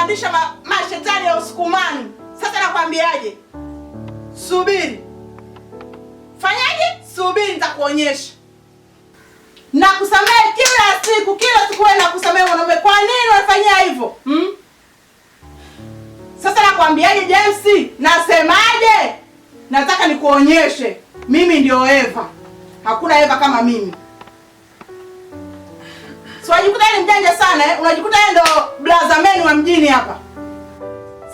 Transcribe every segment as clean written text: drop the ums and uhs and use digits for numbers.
kupandisha mashetani ya usukumani. Sasa nakwambiaje? Subiri. Fanyaje? Subiri, nitakuonyesha. Nakusamehe kila siku wewe nakusamehe mwanaume. Kwa nini unafanyia hivyo? Sasa nakwambiaje James? Nasemaje? Nataka nikuonyeshe. Mimi ndio Eva. Hakuna Eva kama mimi. So unajikuta ni mjanja sana Unajikuta yeye ndo blaza man wa mjini hapa.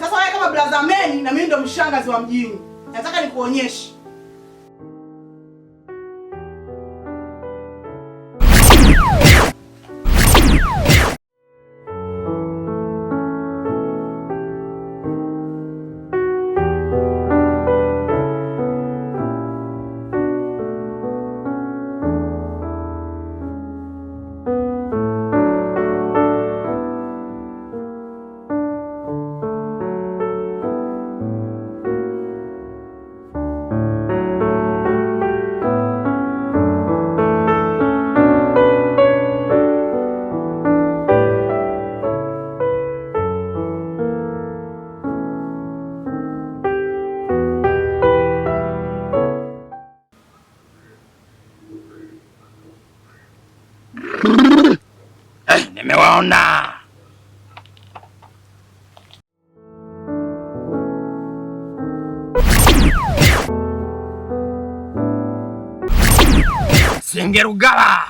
Sasa wewe kama blaza man na mimi ndo mshangazi wa mjini. Nataka nikuonyeshe. Nimewaona. Singerugala.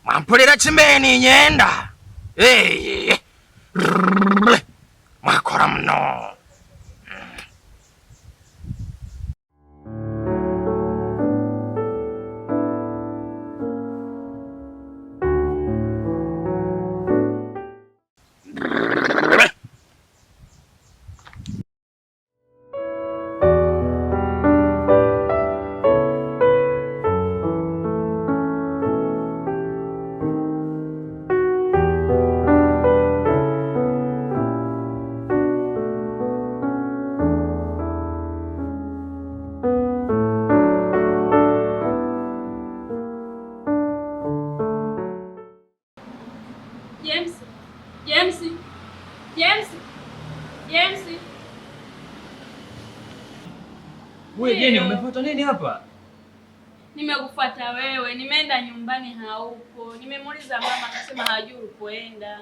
Mampulira chimbeni nyenda. Mwakora mno. Wewe Jeni, umefuata nini hapa? Nimekufuata wewe, nimeenda nyumbani haupo. Nimemuuliza mama akasema hajui ulipoenda.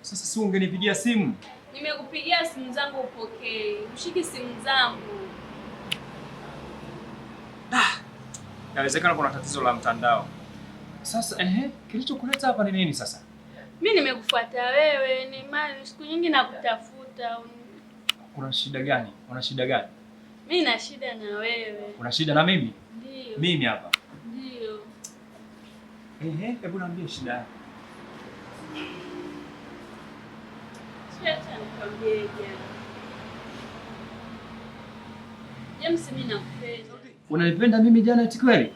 Sasa si ungenipigia simu? Nimekupigia simu zangu upokee. Ushiki simu zangu. Inawezekana kuna tatizo la mtandao. Sasa kilichokuleta hapa ni nini sasa? Mimi nimekufuata wewe, ni mali siku nyingi nakutafuta. Kuna shida gani? Una shida gani? Mimi na shida na wewe. Una shida na mimi? Ndio. Mimi hapa. Ndio. Hebu niambie shida yako. Acha nikwambie jana. James, mimi nakupenda. Unanipenda mimi Janet kweli?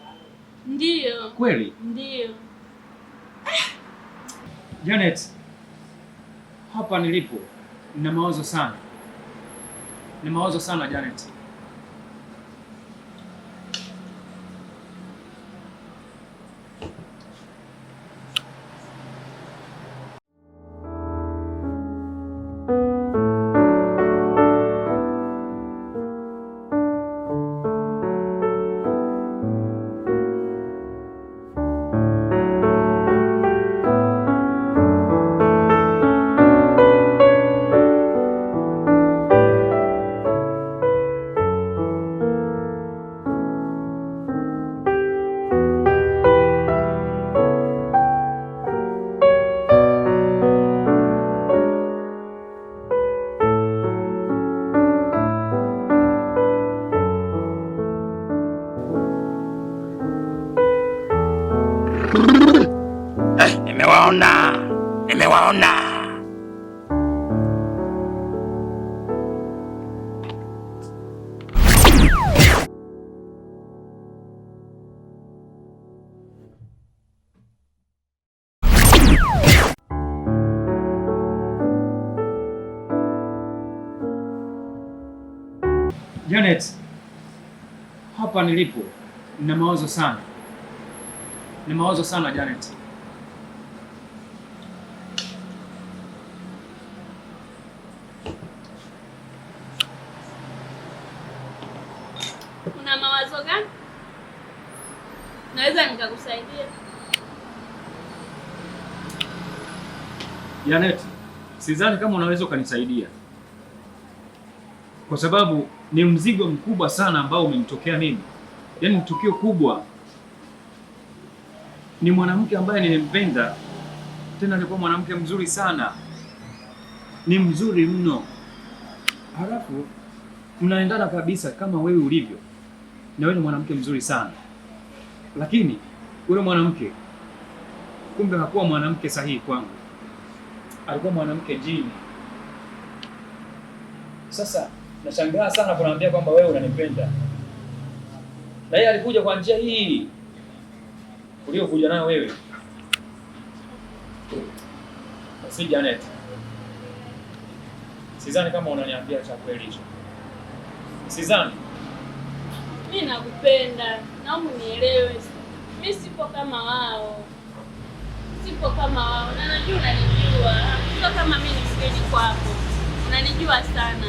Ndio. Kweli? Ndio. Janet, hapa nilipo nina mawazo sana. Nina mawazo sana Janet. Nimewaona. Janet, hapa nilipo nina mawazo sana. Nina mawazo sana Janet. Una mawazo gani? Naweza nikakusaidia? Janet, sidhani kama unaweza ukanisaidia, kwa sababu ni mzigo mkubwa sana ambao umenitokea mimi. Yaani tukio kubwa. Ni mwanamke ambaye nilimpenda, tena alikuwa mwanamke mzuri sana, ni mzuri mno. Halafu mnaendana kabisa kama wewe ulivyo, na wewe ni mwanamke mzuri sana, lakini yule mwanamke kumbe hakuwa mwanamke sahihi kwangu, alikuwa mwanamke jini. Sasa nashangaa sana kunaambia kwamba wewe unanipenda, na yeye alikuja kwa njia hii uliokuja nayo wewe. Si Janet, sidhani kama unaniambia cha kweli hicho. Sidhani. Mimi nakupenda, naomba unielewe. Mimi sipo kama wao, na najua unanijua. Sio kama mimi nisikeni kwako, unanijua sana,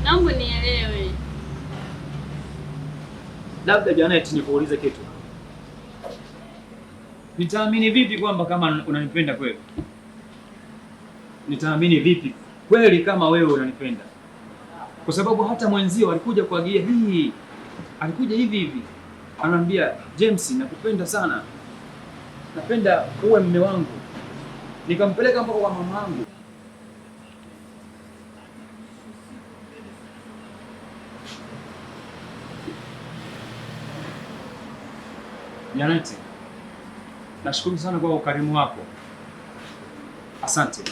naomba unielewe. Labda Janet, nikuulize kitu. Nitaamini vipi kwamba kama unanipenda kweli? Nitaamini vipi kweli kama wewe unanipenda? Kwa sababu hata mwenzio alikuja kwa gia hii, alikuja hivi ananiambia, James, nakupenda sana, napenda uwe mume wangu. Nikampeleka mpaka kwa mama yangu. Janet, nashukuru sana kwa ukarimu wako. Asante.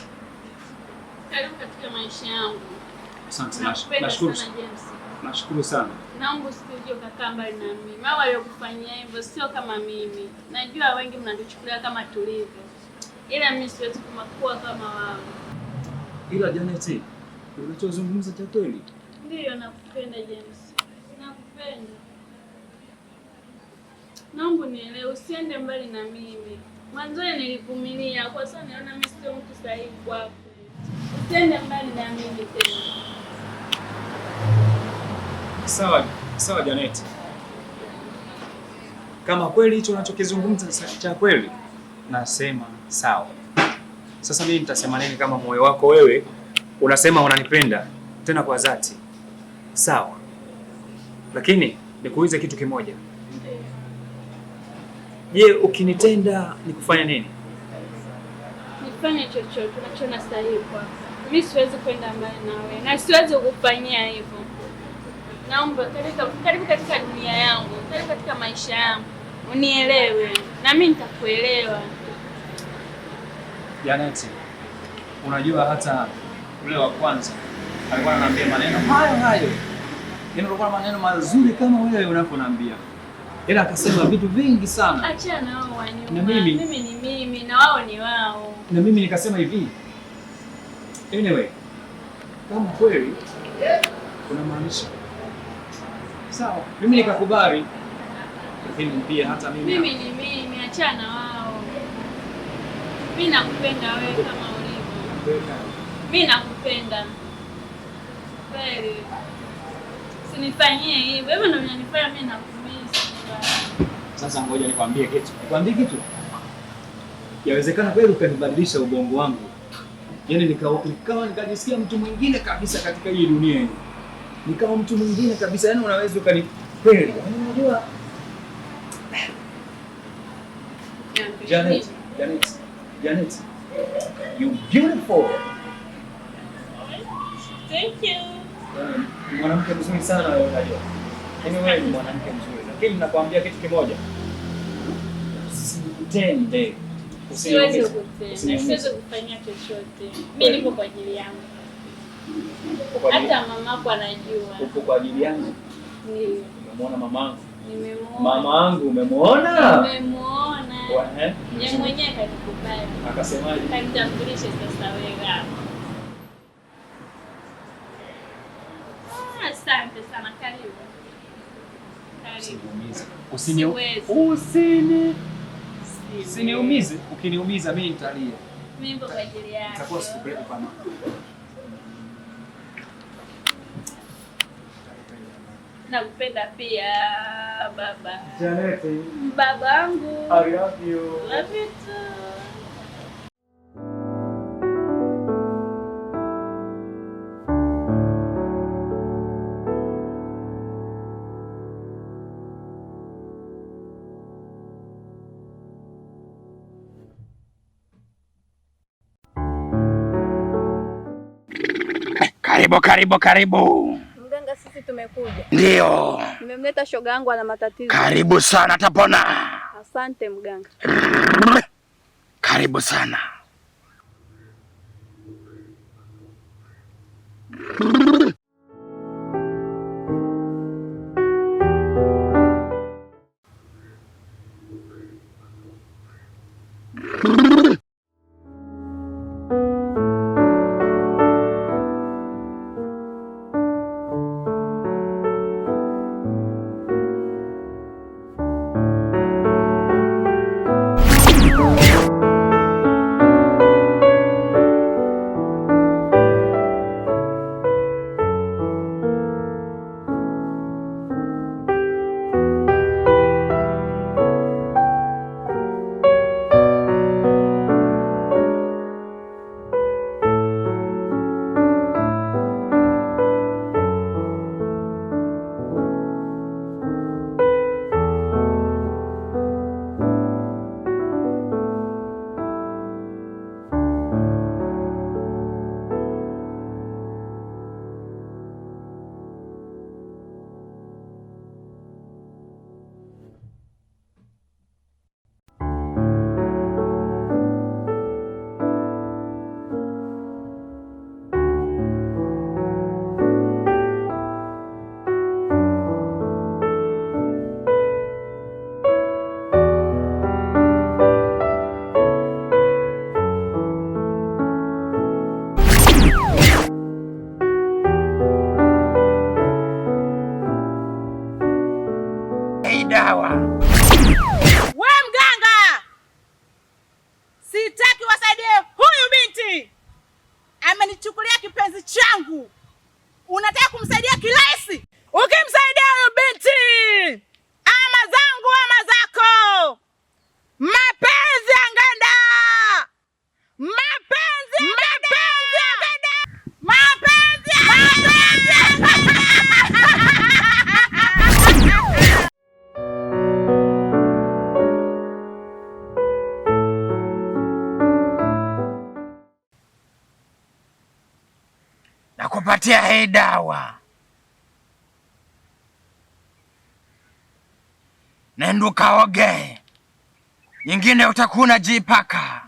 Karibu katika maisha yangu. Asante, nashukuru sana. Nashukuru sana. Naomba usije ukakaa mbali na mimi. Wao waliokufanyia hivyo sio kama mimi. Najua wengi mnatuchukulia kama tulivyo, ila mimi siwezi kuwa kama wao. Ila Janet, unachozungumza cha kweli? Ndio, nakupenda James. Nakupenda. Naomba nielewe, usiende mbali na mimi. Mwanzoni nilivumilia, kwa sababu naona mimi sio mtu sahihi kwako. Usiende mbali na mimi tena. Sawa Janet. Kama kweli hicho unachokizungumza cha kweli, nasema sawa. Sasa mimi nitasema nini kama moyo wako wewe unasema unanipenda tena kwa dhati? Sawa. Lakini nikuulize kitu kimoja. Je, ukinitenda nikufanya nini? Nifanye chochote unachoona sahihi kwako. Mimi siwezi kwenda mbali na wewe na siwezi kukufanyia hivyo. Naomba karibu katika dunia yangu, karibu katika maisha yangu. Unielewe na mimi nitakuelewa. Janet, unajua hata ule wa kwanza alikuwa ananiambia maneno hayo. Nilikuwa na maneno mazuri kama wewe unavyoniambia. Ila akasema vitu vingi sana. Achana wao wanyuma. Na mimi ni mimi na wao ni wao. Na mimi nikasema hivi. Anyway, kama kweli unamaanisha, sawa, mimi nikakubali. Lakini pia hata mimi ni mimi, achana wao. Mimi nakupenda wewe kama ulivyo. Mimi nakupenda. Kweli. Usinifanyie hivyo. Wewe ndio unanifanya mimi nakumisi. Sasa ngoja nikwambie kitu. Yawezekana kweli ukanibadilisha ubongo wangu. Yaani nikawa nikajisikia mtu mwingine kabisa katika hii dunia hii. Nikawa mtu mwingine kabisa, yaani unaweza ukanipenda. Unajua? Janet, you beautiful. Thank you. Mwanamke mzuri sana wewe, unajua. Yaani wewe ni mwanamke mzuri. Lakini nakwambia kitu kimoja. Usitende. Siwezi kufanyia chochote. Mimi nipo kwa ajili yangu. Hata mamako anajua. Upo kwa ajili yangu? Ndio. Umemwona mamangu? Nimemuona. Mamangu umemwona? Nimemuona. Yeye mwenyewe kanikubali. Akasemaje? Kanitambulisha sasa wewe hapo. Asante sana, karibu. Usiniumize. Ukiniumiza mimi nitalia. Mimi kwa ajili yako. Nitakuwa sikupeleka kwa mama. Nakupenda pia baba. Janet. Babangu. I love you. Love you too. Karibu. Mganga, sisi tumekuja. Ndio. Nimemleta shoga yangu ana matatizo. Karibu sana, atapona. Asante mganga. Karibu sana. Dawa. We mganga, sitaki wasaidie huyu binti. Amenichukulia kipenzi changu. Unataka kumsaidia kirahisi? Ukimsaidia huyu binti, ama zangu ama zako, mapenzi yangeenda. Mapenzi yangeenda. Nakupatia hii dawa. Nenda kaoge. Nyingine utakuwa unajipaka.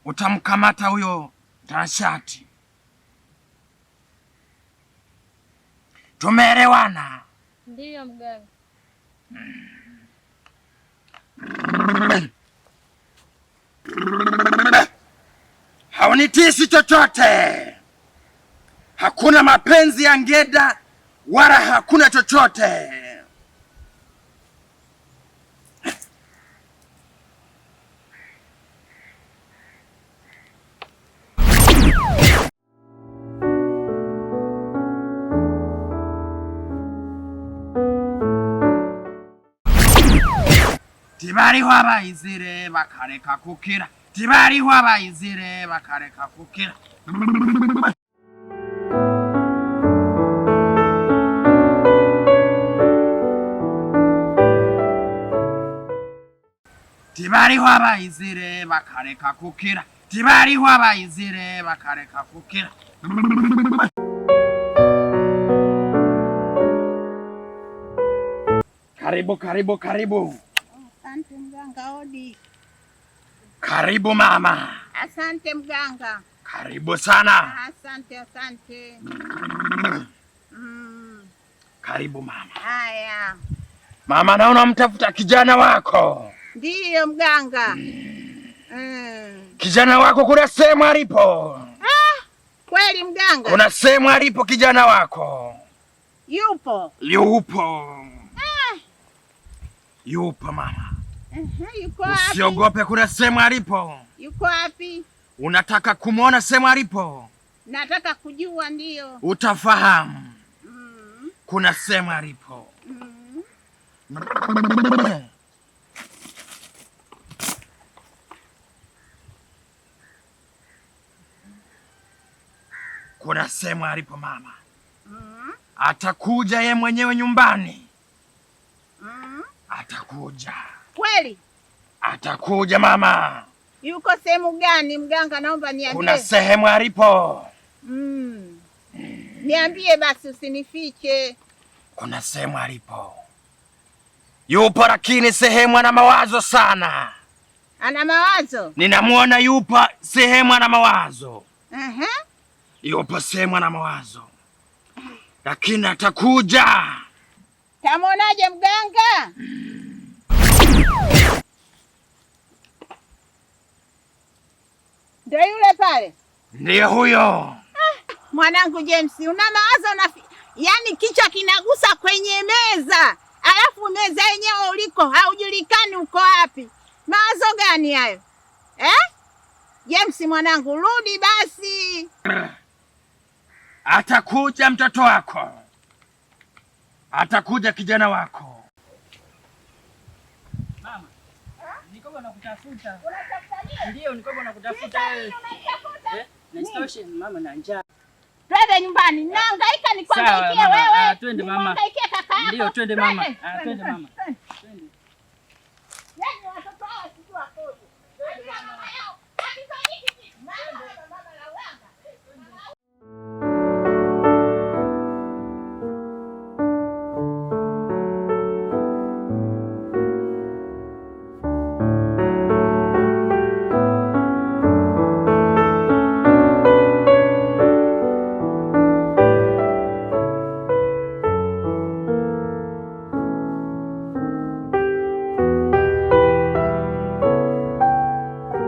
Utamkamata huyo tanashati. Tumeelewana? Ndiyo mganga. Haunitisi chochote. Hakuna mapenzi ya ngeda wala hakuna chochote. Tibariho abayizire bakareka kukira. Tibariho abayizire bakareka kukira. Tibariho abayizire bakareka kukira. Tibariho abayizire bakareka kukira. Karibu. Asante mganga. Odi. Karibu mama. Asante mganga. Karibu sana. Asante. Karibu mama. Haya. Mama, naona mtafuta kijana wako. Ndiyo mganga. Kijana wako kuna sehemu alipo? Kweli mganga? Kuna sehemu alipo kijana wako? Yupo. Yupo mama. Yuko wapi? Usiogope, kuna sehemu alipo. Yuko wapi? Unataka kumuona sehemu alipo? Nataka kujua. Ndiyo. Utafahamu. kuna sehemu alipo. Kuna sehemu alipo mama. Atakuja ye mwenyewe nyumbani. Atakuja. Kweli? Atakuja mama. Yuko sehemu gani mganga, naomba niambie. Kuna sehemu alipo. Niambie basi, usinifiche. Kuna sehemu alipo. Yupo lakini sehemu ana mawazo sana. Ana mawazo? Ninamuona yupo sehemu ana mawazo. Yupo sehemu ana mawazo. Lakini atakuja. Tamuonaje mganga? Ndio yule pale? Ndiyo huyo. Mwanangu James, una mawazo yaani kichwa kinagusa kwenye meza. Alafu meza yenyewe uliko haujulikani uko wapi. Mawazo gani hayo? James mwanangu, rudi basi. Atakuja mtoto wako. Atakuja kijana wako. Mama, nikopo nakutafuta. Unatafuta nini? Ndio, nikopo nakutafuta wewe. Nisitoshe mama na njaa. Twende nyumbani. Nahangaika nikwambie wewe. Twende mama. Nikwambie kaka yako. Ndio, twende mama. Twende mama.